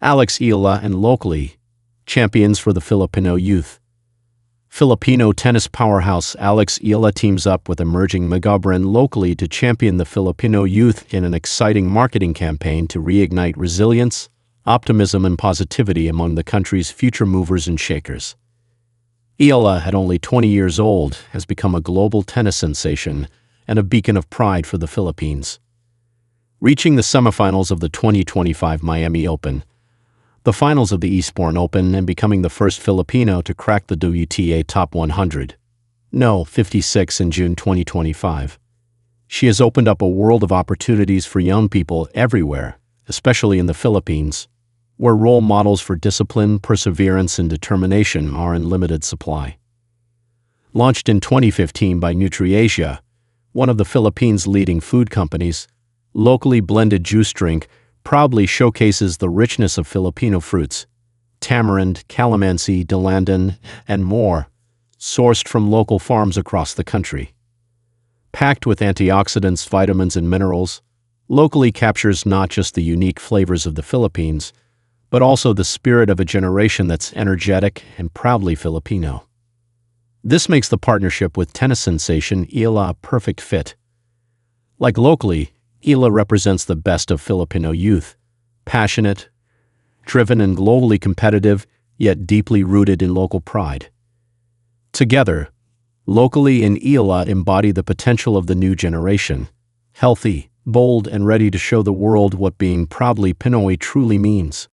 Alex Eala and locally, champions for the Filipino youth. Filipino tennis powerhouse Alex Eala teams up with emerging megabrand locally to champion the Filipino youth in an exciting marketing campaign to reignite resilience, optimism, and positivity among the country's future movers and shakers. Eala, at only 20 years old, has become a global tennis sensation and a beacon of pride for the Philippines. Reaching the semifinals of the 2025 Miami Open, the finals of the Eastbourne Open, and becoming the first Filipino to crack the WTA Top 100. 56 in June 2025. She has opened up a world of opportunities for young people everywhere, especially in the Philippines, where role models for discipline, perseverance, and determination are in limited supply. Launched in 2015 by NutriAsia, one of the Philippines' leading food companies, locally blended juice drink proudly showcases the richness of Filipino fruits, tamarind, calamansi, dalandan, and more, sourced from local farms across the country. Packed with antioxidants, vitamins, and minerals, locally captures not just the unique flavors of the Philippines, but also the spirit of a generation that's energetic and proudly Filipino. This makes the partnership with tennis sensation Eala a perfect fit. Like locally, Eala represents the best of Filipino youth, passionate, driven, and globally competitive, yet deeply rooted in local pride. Together, locally and Eala embody the potential of the new generation, healthy, bold, and ready to show the world what being proudly Pinoy truly means.